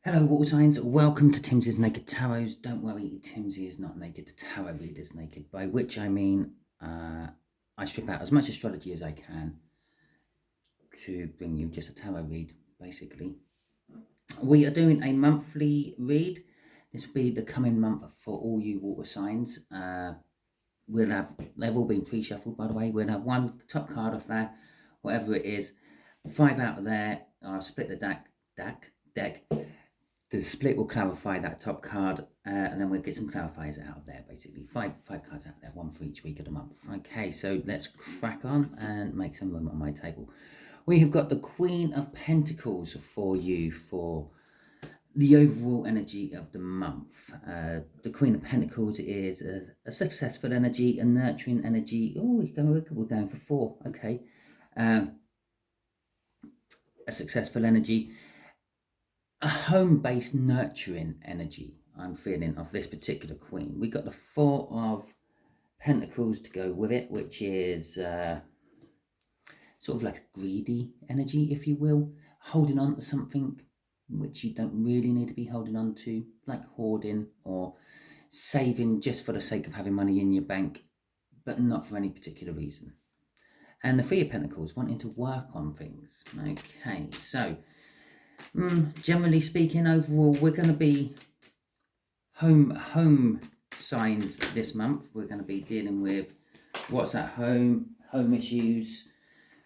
Hello, water signs. Welcome to Timsy's Naked Tarots. Don't worry, Timsy is not naked. The tarot reader's naked, by which I mean I strip out as much astrology as I can to bring you just a tarot read, basically. We are doing a monthly read. This will be the coming month for all you water signs. They've all been pre-shuffled, by the way. We'll have one top card off there, whatever it is. 5 out of there. I'll split the deck. The split will clarify that top card, and then we'll get some clarifiers out of there, basically. Five cards out there, one for each week of the month. Okay, so let's crack on and make some room on my table. We have got the Queen of Pentacles for you for the overall energy of the month. The Queen of Pentacles is a successful energy, a nurturing energy. Oh, we're going for 4. Okay. A successful energy. A home-based nurturing energy I'm feeling of this particular queen. We got the 4 of Pentacles to go with it, which is sort of like a greedy energy, if you will, holding on to something which you don't really need to be holding on to, like hoarding or saving just for the sake of having money in your bank, but not for any particular reason. And the 3 of Pentacles, wanting to work on things. Okay, so generally speaking, overall, we're going to be home signs this month. We're going to be dealing with what's at home issues,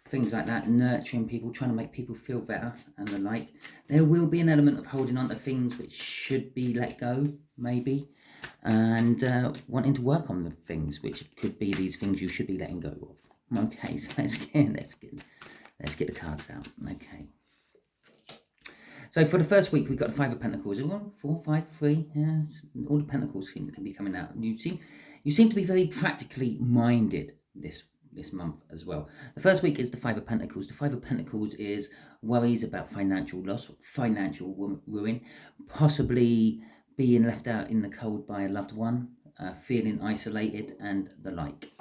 things like that, nurturing people, trying to make people feel better and the like. There will be an element of holding on to things which should be let go, maybe, and wanting to work on the things which could be these things you should be letting go of. Okay, so let's get the cards out. Okay. So for the first week, we've got the 5 of Pentacles. 1, 4, 5, 3. Yeah, all the Pentacles seem to be coming out. You seem to be very practically minded this month as well. The first week is the 5 of Pentacles. The 5 of Pentacles is worries about financial loss, financial ruin, possibly being left out in the cold by a loved one, feeling isolated, and the like.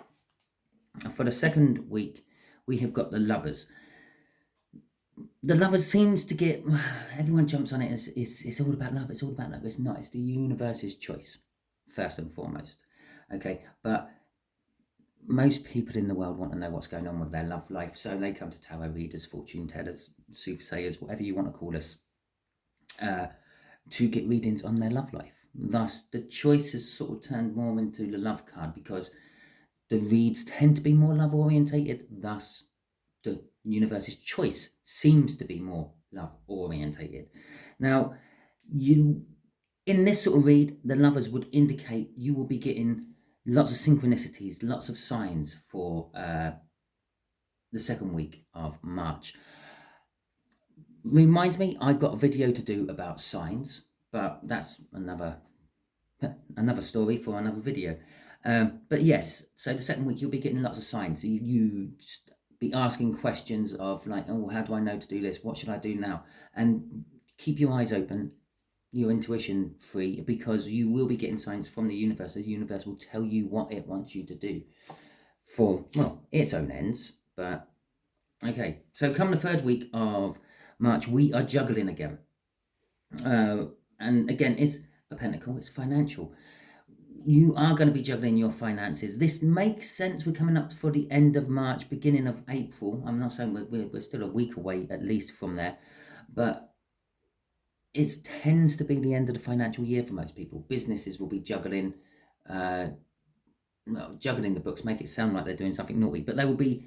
For the second week, we have got the Lovers. The Lovers seems to get, everyone jumps on it as it's all about love, it's all about love. It's not, it's the universe's choice, first and foremost. Okay, but most people in the world want to know what's going on with their love life, so they come to tarot readers, fortune tellers, soothsayers, whatever you want to call us, to get readings on their love life. Thus, the choice has sort of turned more into the love card because the reads tend to be more love orientated. Thus, the universe's choice seems to be more love orientated. Now, in this sort of read, the Lovers would indicate you will be getting lots of synchronicities, lots of signs for the second week of March. Reminds me, I've got a video to do about signs, but that's another story for another video. But yes, so the second week you'll be getting lots of signs. You be asking questions of like, oh, how do I know to do this? What should I do now? And keep your eyes open, your intuition free, because you will be getting signs from the universe. The universe will tell you what it wants you to do for, well, its own ends. But okay, so come the third week of March, we are juggling again. And again, it's a pentacle, it's financial. You are going to be juggling your finances. This makes sense. We're coming up for the end of March, beginning of April. I'm not saying we're still a week away at least from there, but it tends to be the end of the financial year for most people. Businesses will be juggling the books, make it sound like they're doing something naughty, but they will be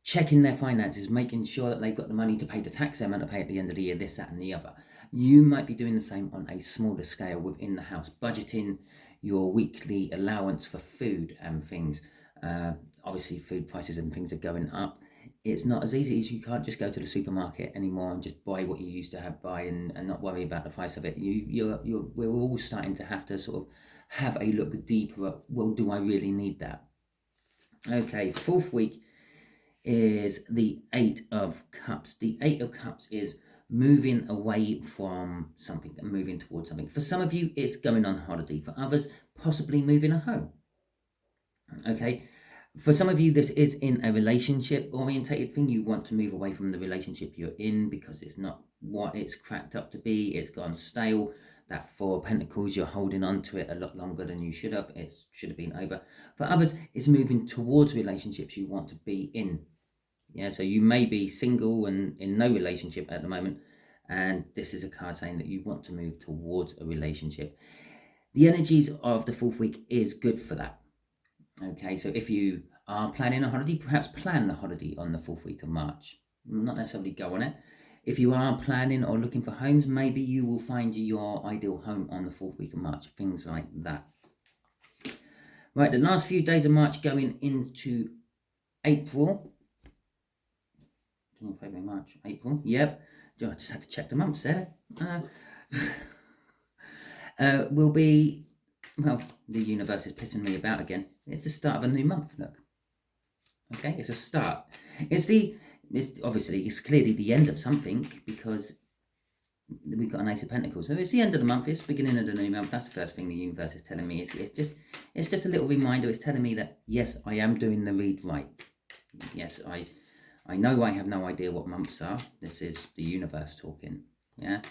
checking their finances, making sure that they've got the money to pay the tax they're meant to pay at the end of the year, this, that, and the other. You might be doing the same on a smaller scale within the house, budgeting your weekly allowance for food and things. Obviously, food prices and things are going up. It's not as easy as you can't just go to the supermarket anymore and just buy what you used to buy and not worry about the price of it. We're all starting to have to sort of have a look deeper at, well, do I really need that? Okay, fourth week is the 8 of Cups. The 8 of Cups is moving away from something and moving towards something. For some of you, it's going on holiday. For others, possibly moving a home. Okay. For some of you, this is in a relationship orientated thing. You want to move away from the relationship you're in because it's not what it's cracked up to be. It's gone stale. That Four of Pentacles, you're holding on to it a lot longer than you should have. It should have been over. For others, it's moving towards relationships you want to be in. Yeah, so you may be single and in no relationship at the moment, and this is a card saying that you want to move towards a relationship. The energies of the fourth week is good for that. Okay, so if you are planning a holiday, perhaps plan the holiday on the fourth week of March. Not necessarily go on it. If you are planning or looking for homes, maybe you will find your ideal home on the fourth week of March. Things like that. Right, the last few days of March going into April. February, March, April. Yep. I just had to check the months there. Will be, well, the universe is pissing me about again. It's the start of a new month, look. Okay, it's a start. It's clearly the end of something because we've got an Ace of Pentacles. So it's the end of the month, it's the beginning of the new month. That's the first thing the universe is telling me. It's just a little reminder. It's telling me that, yes, I am doing the read right. Yes, I know I have no idea what months are. This is the universe talking, yeah?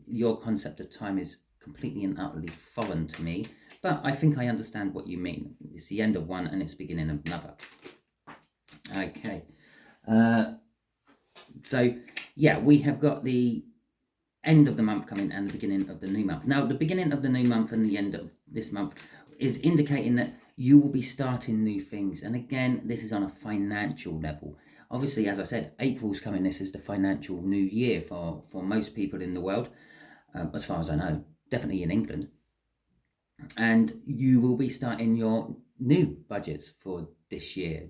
Your concept of time is completely and utterly foreign to me, but I think I understand what you mean. It's the end of one and it's the beginning of another. Okay. So, yeah, we have got the end of the month coming and the beginning of the new month. Now, the beginning of the new month and the end of this month is indicating that you will be starting new things. And again, this is on a financial level. Obviously, as I said, April's coming. This is the financial new year for most people in the world, as far as I know, definitely in England. And you will be starting your new budgets for this year,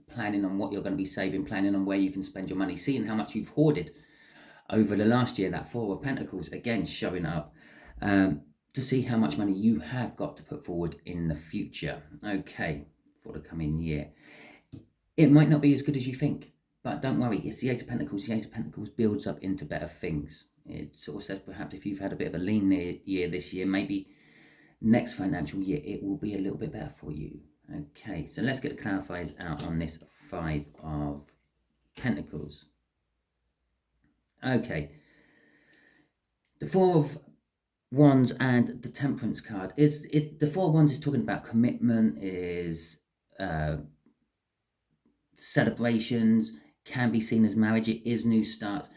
planning on what you're going to be saving, planning on where you can spend your money, seeing how much you've hoarded over the last year. That Four of Pentacles, again, showing up to see how much money you have got to put forward in the future, okay, for the coming year. It might not be as good as you think, but don't worry, it's the Ace of Pentacles. The Ace of Pentacles builds up into better things. It sort of says perhaps if you've had a bit of a lean year this year, maybe next financial year it will be a little bit better for you. Okay, so let's get the clarifiers out on this Five of Pentacles. Okay, the Four of Wands and the Temperance card the Four of Wands is talking about commitment, is celebrations, can be seen as marriage. It is new starts.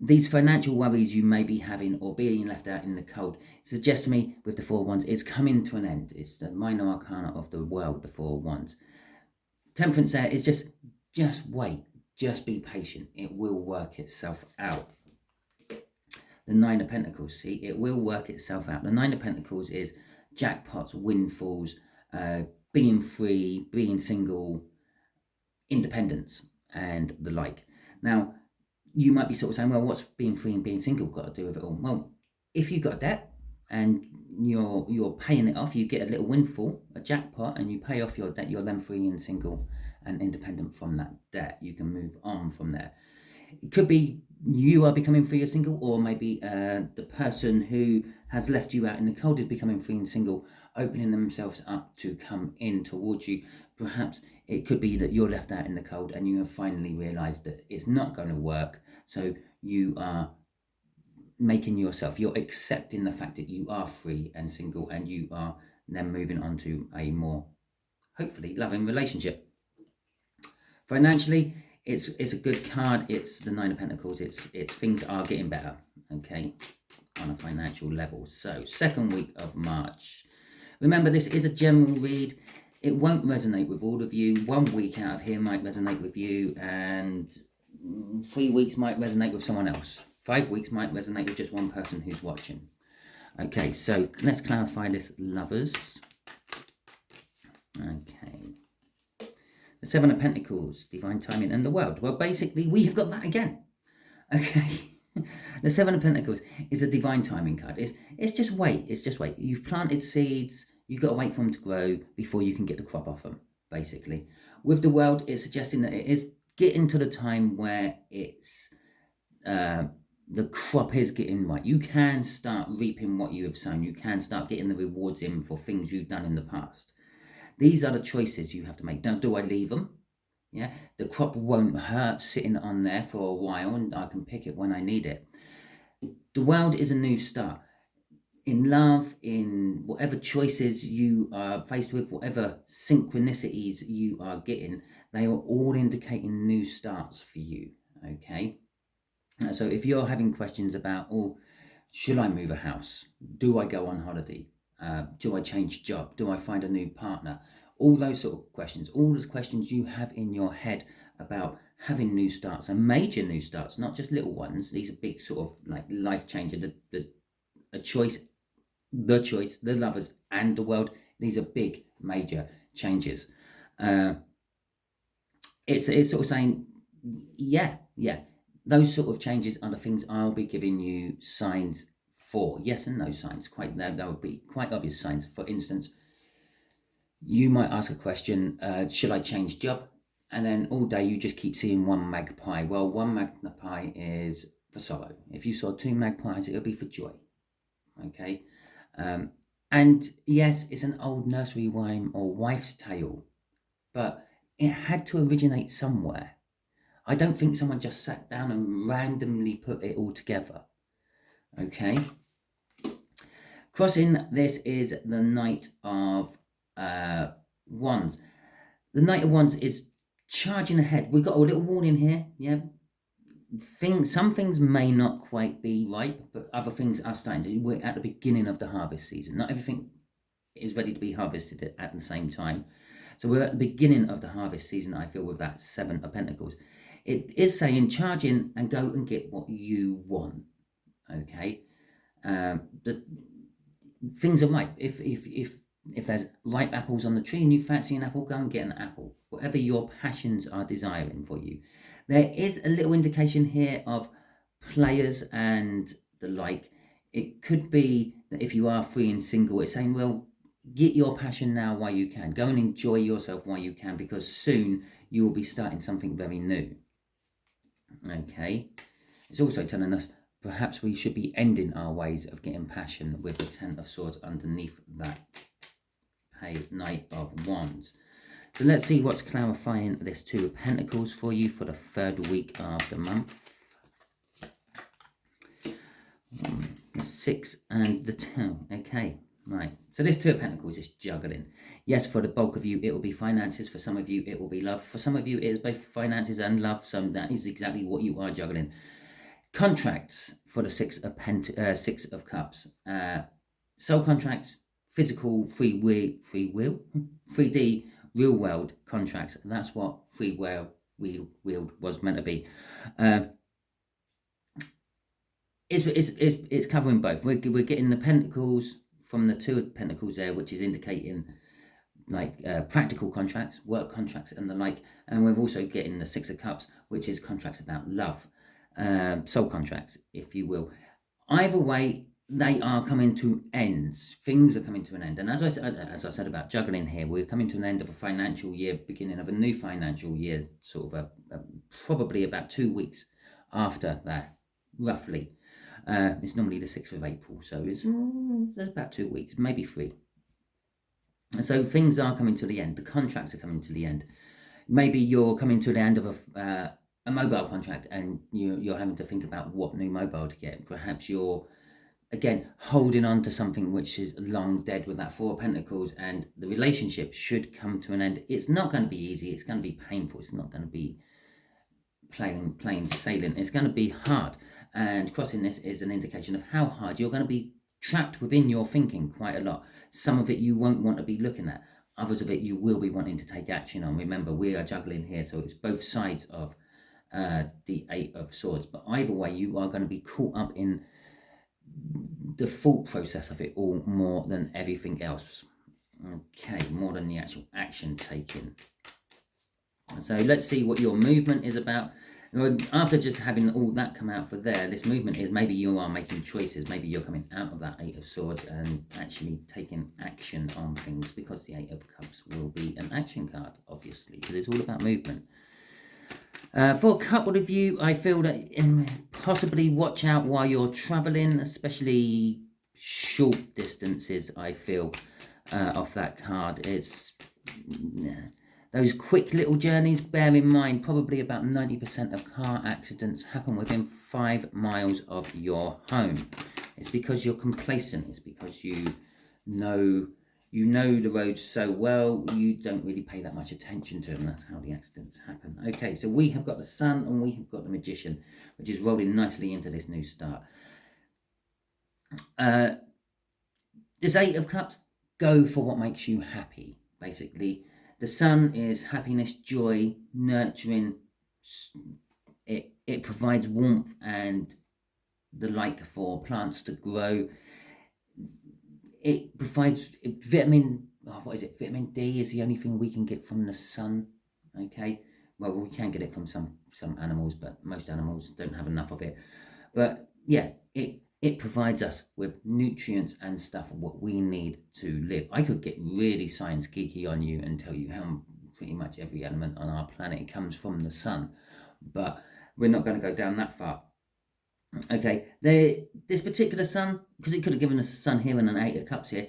These financial worries you may be having or being left out in the cold suggests to me with the Four of Wands it's coming to an end. It's the minor arcana of the world, the Four of Wands. Temperance there is just wait, just be patient. It will work itself out. The Nine of Pentacles, see, it will work itself out. The Nine of Pentacles is jackpots, windfalls, being free, being single, independence, and the like. Now, you might be sort of saying, well, what's being free and being single got to do with it all? Well, if you've got debt and you're paying it off, you get a little windfall, a jackpot, and you pay off your debt, you're then free and single and independent from that debt. You can move on from there. It could be you are becoming free or single, or maybe the person who has left you out in the cold is becoming free and single, opening themselves up to come in towards you. Perhaps it could be that you're left out in the cold and you have finally realised that it's not going to work. So you are you're accepting the fact that you are free and single, and you are then moving on to a more, hopefully, loving relationship. Financially, it's a good card. It's the Nine of Pentacles. It's things are getting better, okay, on a financial level. So, second week of March. Remember, this is a general read. It won't resonate with all of you. 1 week out of here might resonate with you, and 3 weeks might resonate with someone else. 5 weeks might resonate with just one person who's watching. Okay, so let's clarify this, lovers. Okay. The Seven of Pentacles, divine timing, and the world. Well, basically, we have got that again. Okay. The Seven of Pentacles is a divine timing card. It's just wait. It's just wait. You've planted seeds. You've got to wait for them to grow before you can get the crop off them, basically. With the world, it's suggesting that it is getting to the time where it's the crop is getting right. You can start reaping what you have sown. You can start getting the rewards in for things you've done in the past. These are the choices you have to make. Now, do I leave them? Yeah, the crop won't hurt sitting on there for a while, and I can pick it when I need it. The world is a new start. In love, in whatever choices you are faced with, whatever synchronicities you are getting, they are all indicating new starts for you, okay? So if you're having questions about, oh, should I move a house? Do I go on holiday? Do I change job? Do I find a new partner? All those sort of questions, all those questions you have in your head about having new starts, and major new starts, not just little ones. These are big sort of like life changer, a choice, the lovers, and the world. These are big major changes. It's sort of saying, yeah, those sort of changes are the things I'll be giving you signs for. Yes and no signs. That would be quite obvious signs. For instance, you might ask a question, should I change job? And then all day you just keep seeing one magpie. Well, one magpie is for sorrow. If you saw two magpies, it'll be for joy. Okay? And yes, it's an old nursery rhyme or wife's tale, but it had to originate somewhere. I don't think someone just sat down and randomly put it all together. Okay? Crossing this is the Knight of Wands. The Knight of Wands is charging ahead. We've got a little warning here. Yeah, some things may not quite be ripe, but other things are starting to. We're at the beginning of the harvest season. Not everything is ready to be harvested at the same time. So we're at the beginning of the harvest season, I feel, with that Seven of Pentacles. It is saying charge in and go and get what you want. Okay? The things are ripe. If there's ripe apples on the tree and you fancy an apple, go and get an apple. Whatever your passions are desiring for you. There is a little indication here of players and the like. It could be that if you are free and single, it's saying, well, get your passion now while you can. Go and enjoy yourself while you can, because soon you will be starting something very new. Okay. It's also telling us perhaps we should be ending our ways of getting passion with the Ten of Swords underneath that Knight of Wands. So let's see what's clarifying this Two of Pentacles for you for the third week of the month. The 6 and the 2. Okay, right. So this Two of Pentacles is juggling. Yes, for the bulk of you, it will be finances. For some of you, it will be love. For some of you, it is both finances and love. So that is exactly what you are juggling. Contracts for the Six of Cups. Soul contracts, physical, 3D, real world contracts. That's what free will was meant to be. It's covering both. We're getting the Pentacles from the Two of Pentacles there, which is indicating like practical contracts, work contracts and the like. And we're also getting the Six of Cups, which is contracts about love, soul contracts, if you will. Either way, they are coming to ends. Things are coming to an end. And as I said about juggling here, we're coming to an end of a financial year, beginning of a new financial year, sort of probably about 2 weeks after that, roughly. It's normally the 6th of April, so it's about 2 weeks, maybe 3. And so things are coming to the end. The contracts are coming to the end. Maybe you're coming to the end of a mobile contract and you're having to think about what new mobile to get. Perhaps you're, again, holding on to something which is long dead with that Four of Pentacles, and the relationship should come to an end. It's not going to be easy. It's going to be painful. It's not going to be plain sailing. It's going to be hard. And crossing this is an indication of how hard you're going to be trapped within your thinking quite a lot. Some of it you won't want to be looking at. Others of it you will be wanting to take action on. Remember, we are juggling here, so it's both sides of the Eight of Swords. But either way, you are going to be caught up in the thought process of it all more than everything else. Okay, more than the actual action taken. So let's see what your movement is about. After just having all that come out for there, this movement is maybe you are making choices. Maybe you're coming out of that Eight of Swords and actually taking action on things, because the Eight of Cups will be an action card, obviously, because it's all about movement. For a couple of you, I feel that possibly watch out while you're traveling, especially short distances, I feel, off that card. It's those quick little journeys, bear in mind, probably about 90% of car accidents happen within 5 miles of your home. It's because you're complacent. It's because you know the roads so well, you don't really pay that much attention to them. That's how the accidents happen. Okay, so we have got the Sun and we have got the Magician, which is rolling nicely into this new start. This Eight of Cups, go for what makes you happy, basically. The Sun is happiness, joy, nurturing. It provides warmth and the like for plants to grow. It provides vitamin, vitamin D is the only thing we can get from the sun, okay? Well, we can get it from some animals, but most animals don't have enough of it. But yeah, it provides us with nutrients and stuff of what we need to live. I could get really science geeky on you and tell you how pretty much every element on our planet comes from the sun, but we're not going to go down that far. Okay, this particular Sun, because it could have given us a Sun here and an Eight of Cups here,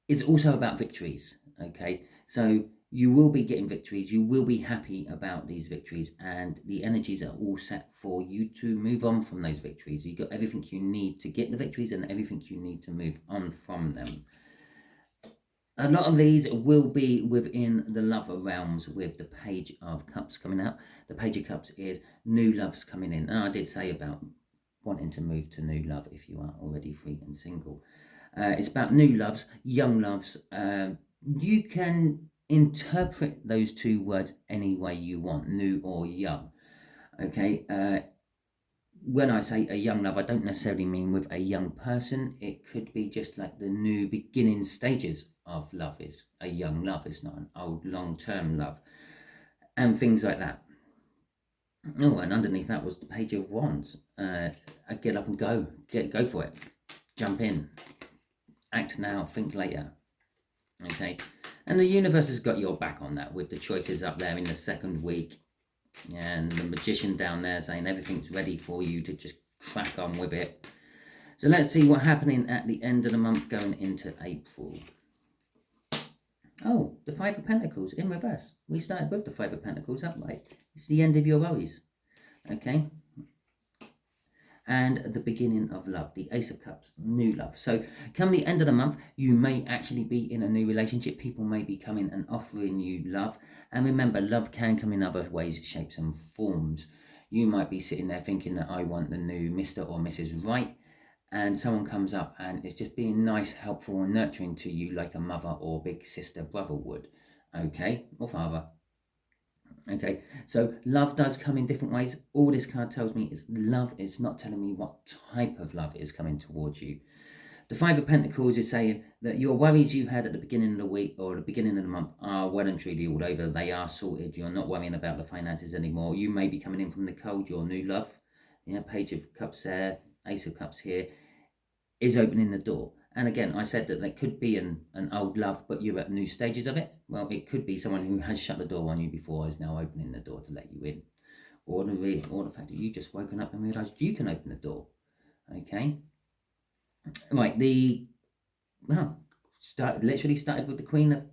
is also about victories. Okay, so you will be getting victories, you will be happy about these victories, and the energies are all set for you to move on from those victories. You've got everything you need to get the victories and everything you need to move on from them. A lot of these will be within the love realms with the Page of Cups coming out. The Page of Cups is new loves coming in, and I did say about wanting to move to new love if you are already free and single. It's about new loves, young loves. You can interpret those two words any way you want, new or young. Okay, when I say a young love, I don't necessarily mean with a young person. It could be just like the new beginning stages of love is a young love. It's not an old long-term love, and things like that. Oh, and underneath that was the Page of Wands. Get up and go. Go for it. Jump in. Act now, think later. Okay. And the universe has got your back on that with the choices up there in the second week. And the Magician down there saying everything's ready for you to just crack on with it. So let's see what's happening at the end of the month going into April. Oh, the Five of Pentacles in reverse. We started with the Five of Pentacles upright. It's the end of your worries. Okay. And the beginning of love, the Ace of Cups, new love. So come the end of the month, you may actually be in a new relationship. People may be coming and offering you love. And remember, love can come in other ways, shapes and forms. You might be sitting there thinking that I want the new Mr. or Mrs. Right. And someone comes up and it's just being nice, helpful and nurturing to you like a mother or big sister, brother would. Okay, or father. Okay, so love does come in different ways. All this card tells me is love. It's not telling me what type of love is coming towards you. The Five of Pentacles is saying that your worries you had at the beginning of the week or the beginning of the month are well and truly all over. They are sorted. You're not worrying about the finances anymore. You may be coming in from the cold. Your new love, Page of Cups there, Ace of Cups here, is opening the door. And again, I said that there could be an old love, but you're at new stages of it. Well, it could be someone who has shut the door on you before is now opening the door to let you in. Or the fact that you just woken up and realised you can open the door. Okay? Right, literally started with the Queen of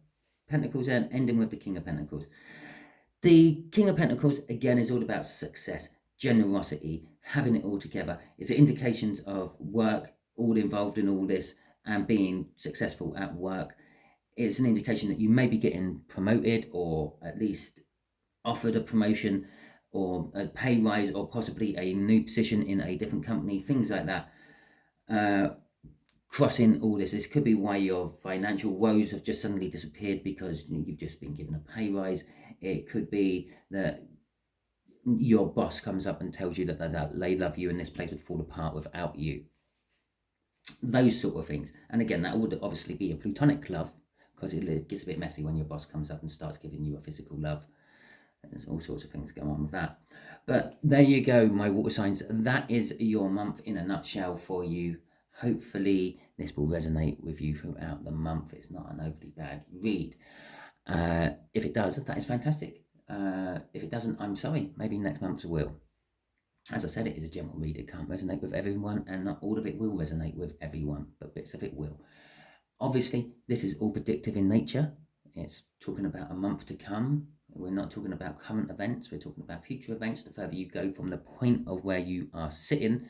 Pentacles and ending with the King of Pentacles. The King of Pentacles, again, is all about success, generosity, having it all together. It's indications of work, all involved in all this, and being successful at work. It's an indication that you may be getting promoted or at least offered a promotion or a pay rise or possibly a new position in a different company, things like that. Crossing all this could be why your financial woes have just suddenly disappeared because you've just been given a pay rise. It could be that your boss comes up and tells you that they love you and this place would fall apart without you. Those sort of things. And again, that would obviously be a platonic love because it gets a bit messy when your boss comes up and starts giving you a physical love. There's all sorts of things going on with that. But there you go, my water signs. That is your month in a nutshell for you. Hopefully this will resonate with you throughout the month. It's not an overly bad read. If it does, that is fantastic. If it doesn't, I'm sorry. Maybe next month's will. As I said, it is a general read. It can't resonate with everyone, and not all of it will resonate with everyone, but bits of it will. Obviously, this is all predictive in nature. It's talking about a month to come. We're not talking about current events. We're talking about future events. The further you go from the point of where you are sitting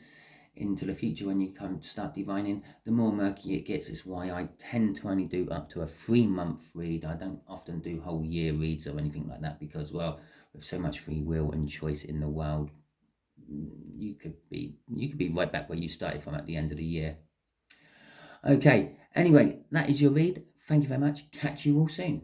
into the future, when you come to start divining, the more murky it gets. Is why I tend to only do up to a 3-month read. I don't often do whole year reads or anything like that, because, well, with so much free will and choice in the world, you could be right back where you started from at the end of the year. Okay, anyway, that is your read. Thank you very much. Catch you all soon.